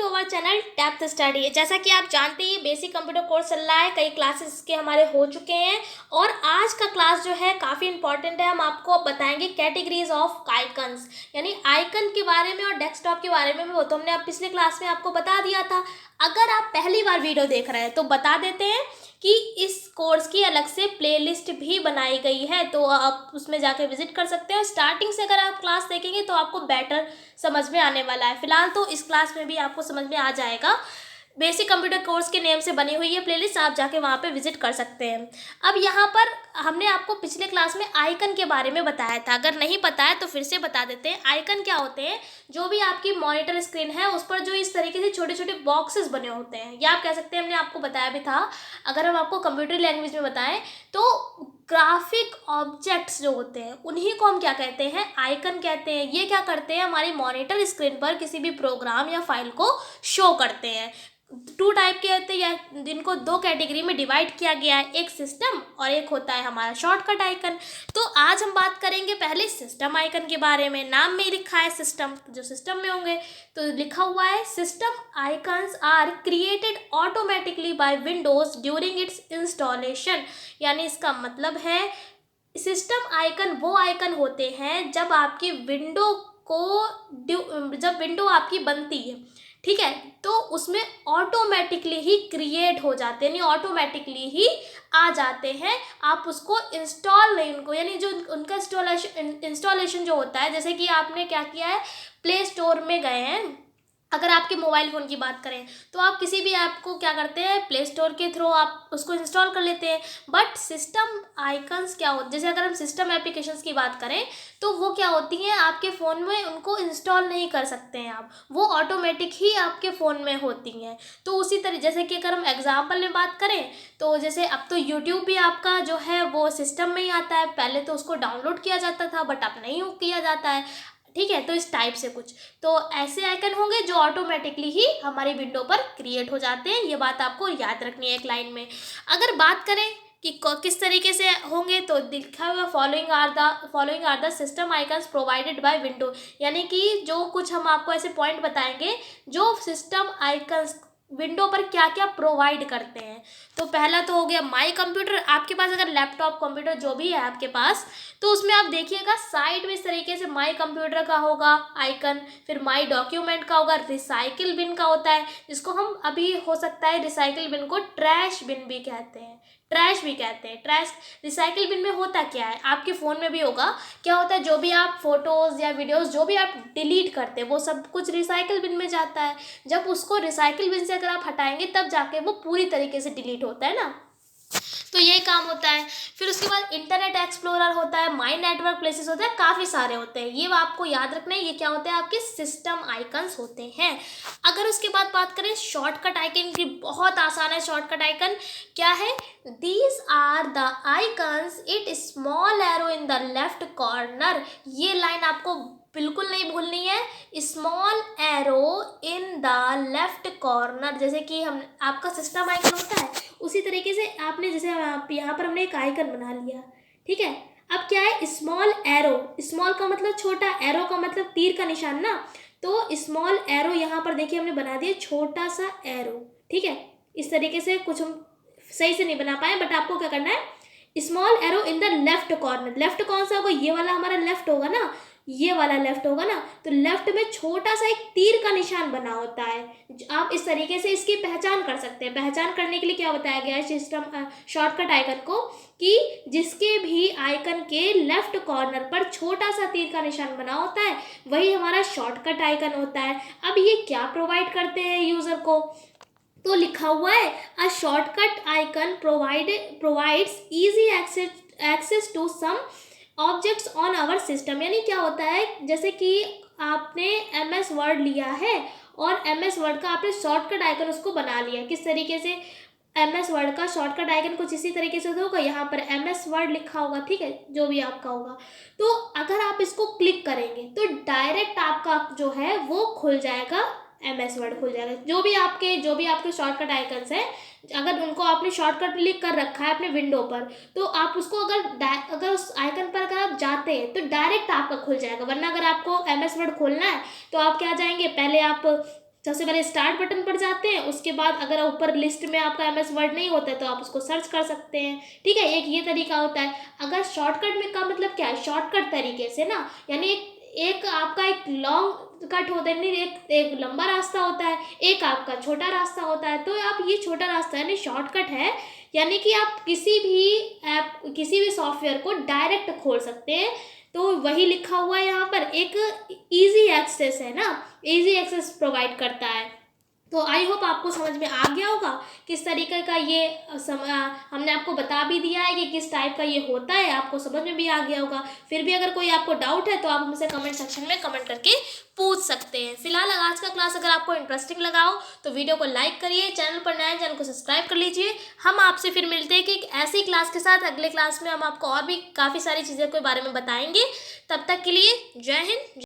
To our channel depth study. जैसा कि आप जानते हैं बेसिक कंप्यूटर कोर्स चल रहा है, कई क्लासेस के हमारे हो चुके हैं और आज का क्लास जो है काफ़ी इंपॉर्टेंट है। हम आपको बताएंगे कैटेगरीज ऑफ आइकन्स, यानी आइकन के बारे में और डेस्कटॉप के बारे में। वो तो हमने अब पिछले क्लास में आपको बता दिया था। अगर आप पहली बार वीडियो देख रहे हैं तो बता देते हैं कि इस कोर्स की अलग से प्लेलिस्ट भी बनाई गई है, तो आप उसमें जाके विजिट कर सकते हैं। स्टार्टिंग से अगर आप क्लास देखेंगे तो आपको बेटर समझ में आने वाला है। फिलहाल तो इस क्लास में भी आपको समझ में आ जाएगा। बेसिक कंप्यूटर कोर्स के नेम से बनी हुई है प्लेलिस्ट, आप जाके वहाँ पे विजिट कर सकते हैं। अब यहाँ पर हमने आपको पिछले क्लास में आइकन के बारे में बताया था, अगर नहीं पता है तो फिर से बता देते हैं। आइकन क्या होते हैं? जो भी आपकी मॉनिटर स्क्रीन है उस पर जो इस तरीके से छोटे छोटे बॉक्सेस बने होते हैं, या आप कह सकते हैं, हमने आपको बताया भी था। अगर हम आपको कंप्यूटर लैंग्वेज में बताएं तो ग्राफिक ऑब्जेक्ट्स जो होते हैं उन्हीं को हम क्या कहते हैं? आइकन कहते हैं। ये क्या करते हैं? हमारी मॉनिटर स्क्रीन पर किसी भी प्रोग्राम या फाइल को शो करते हैं। टू टाइप के होते हैं, या जिनको दो कैटेगरी में डिवाइड किया गया है, एक सिस्टम और एक होता है हमारा शॉर्टकट आइकन। तो आज हम बात करेंगे पहले सिस्टम आइकन के बारे में। नाम में ही लिखा है सिस्टम, जो सिस्टम में होंगे तो लिखा हुआ है system icons are created automatically by Windows during its installation. यानी इसका मतलब है सिस्टम आइकन वो आइकन होते हैं जब आपकी विंडो जब विंडो आपकी बनती है, ठीक है, तो उसमें ऑटोमेटिकली ही क्रिएट हो जाते हैं, यानी ऑटोमेटिकली ही आ जाते हैं। आप उसको इंस्टॉल नहीं, उनको यानी जो उनका इंस्टॉलेशन जो होता है, जैसे कि आपने क्या किया है, प्ले स्टोर में गए हैं। अगर आपके मोबाइल फ़ोन की बात करें तो आप किसी भी ऐप को क्या करते हैं, प्ले स्टोर के थ्रू आप उसको इंस्टॉल कर लेते हैं। बट सिस्टम आइकन्स क्या होते हैं? जैसे अगर हम सिस्टम एप्लीकेशंस की बात करें तो वो क्या होती हैं, आपके फ़ोन में उनको इंस्टॉल नहीं कर सकते हैं आप, वो ऑटोमेटिक ही आपके फ़ोन में होती हैं। तो उसी तरह जैसे कि अगर हम एग्जाम्पल में बात करें तो जैसे अब तो यूट्यूब भी आपका जो है वो सिस्टम में ही आता है। पहले तो उसको डाउनलोड किया जाता था बट अब नहीं किया जाता है, ठीक है। तो इस टाइप से कुछ तो ऐसे आइकन होंगे जो ऑटोमेटिकली ही हमारी विंडो पर क्रिएट हो जाते हैं। ये बात आपको याद रखनी है एक लाइन में। अगर बात करें कि किस तरीके से होंगे तो लिखा हुआ following are the system icons provided by window, यानी कि जो कुछ हम आपको ऐसे पॉइंट बताएंगे जो सिस्टम आइकन्स विंडो पर क्या क्या प्रोवाइड करते हैं। तो पहला तो हो गया माई कंप्यूटर। आपके पास अगर लैपटॉप कंप्यूटर जो भी है आपके पास, तो उसमें आप देखिएगा साइड में इस तरीके से माई कंप्यूटर का होगा आइकन, फिर माई डॉक्यूमेंट का होगा, रिसाइकिल बिन का होता है, जिसको हम अभी हो सकता है रिसाइकिल बिन को ट्रैश बिन भी कहते हैं, ट्रैश भी कहते हैं। ट्रैश रिसाइकिल बिन में होता क्या है, आपके फ़ोन में भी होगा। क्या होता है, जो भी आप फोटोज़ या वीडियोज़ जो भी आप डिलीट करते हैं वो सब कुछ रिसाइकिल बिन में जाता है। जब उसको रिसाइकिल बिन से अगर आप हटाएंगे तब जाके वो पूरी तरीके से डिलीट होता है ना, तो यही काम होता है। फिर उसके बाद इंटरनेट एक्सप्लोरर होता है, माई नेटवर्क प्लेसेस होता है, काफ़ी सारे होते हैं। ये आपको याद रखना है, ये क्या होते हैं, आपके सिस्टम आइकन्स होते हैं। अगर उसके बाद बात करें शॉर्टकट आइकन की, बहुत आसान है शॉर्टकट आइकन। क्या है? These are the icons it small arrow in the left corner. ये लाइन आपको बिल्कुल नहीं भूलनी है, small arrow in the left corner. जैसे कि हम आपका सिस्टम आइकन होता है उसी तरीके से आपने, जैसे यहाँ पर हमने एक आइकन बना लिया, ठीक है। अब क्या है, स्मॉल एरो, स्मॉल का मतलब छोटा, एरो का मतलब तीर का निशान ना, तो स्मॉल एरो यहाँ पर देखिए हमने बना दिया छोटा सा एरो, ठीक है। इस तरीके से कुछ हम सही से नहीं बना पाए, बट आपको क्या करना है, small arrow in the left corner. Left कौन सा होगा? ये वाला हमारा लेफ्ट होगा ना, ये वाला लेफ्ट होगा ना, तो लेफ्ट में छोटा सा एक तीर का निशान बना होता है। आप इस तरीके से इसकी पहचान कर सकते हैं। पहचान करने के लिए क्या बताया गया है सिस्टम शॉर्टकट आइकन को, कि जिसके भी आइकन के लेफ्ट कॉर्नर पर छोटा सा तीर का निशान बना होता है वही हमारा शॉर्टकट आइकन होता है। अब ये क्या प्रोवाइड करते हैं यूजर को, तो लिखा हुआ है a shortcut icon provides easy access to some objects on our system. यानी क्या होता है, जैसे कि आपने MS वर्ड लिया है और MS वर्ड का आपने शॉर्टकट आइकन उसको बना लिया। किस तरीके से? MS वर्ड का शॉर्टकट आइकन कुछ इसी तरीके से होगा, यहाँ पर MS वर्ड लिखा होगा, ठीक है, जो भी आपका होगा। तो अगर आप इसको क्लिक करेंगे तो डायरेक्ट आपका जो है वो खुल जाएगा, MS वर्ड खुल जाएगा। जो भी आपके शॉर्टकट आइकन्स हैं, अगर उनको आपने शॉर्टकट लिख कर रखा है अपने विंडो पर, तो आप उसको अगर उस आइकन पर अगर आप जाते हैं तो डायरेक्ट आपका खुल जाएगा। वरना अगर आपको MS वर्ड खोलना है तो आप क्या जाएंगे, पहले आप सबसे पहले स्टार्ट बटन पर जाते हैं, उसके बाद अगर ऊपर लिस्ट में आपका MS वर्ड नहीं होता है तो आप उसको सर्च कर सकते हैं। ठीक है, एक ये तरीका होता है। अगर शॉर्टकट में का मतलब क्या है, शॉर्टकट तरीके से ना, यानी एक आपका एक लॉन्ग कट होता है, यानी एक लंबा रास्ता होता है, एक आपका छोटा रास्ता होता है। तो आप ये छोटा रास्ता यानी शॉर्टकट है, यानी कि आप किसी भी ऐप, किसी भी सॉफ्टवेयर को डायरेक्ट खोल सकते हैं। तो वही लिखा हुआ है यहाँ पर, एक इजी एक्सेस है ना, इजी एक्सेस प्रोवाइड करता है। तो आई होप आपको समझ में आ गया होगा किस तरीके का ये हमने आपको बता भी दिया है कि किस टाइप का ये होता है, आपको समझ में भी आ गया होगा। फिर भी अगर कोई आपको डाउट है तो आप हमसे कमेंट सेक्शन में कमेंट करके पूछ सकते हैं। फिलहाल आज का क्लास अगर आपको इंटरेस्टिंग लगा हो तो वीडियो को लाइक करिए, चैनल पर नए चैनल को सब्सक्राइब कर लीजिए। हम आपसे फिर मिलते हैं कि एक ऐसी क्लास के साथ, अगले क्लास में हम आपको और भी काफ़ी सारी चीज़ों के बारे में बताएंगे। तब तक के लिए जय हिंद।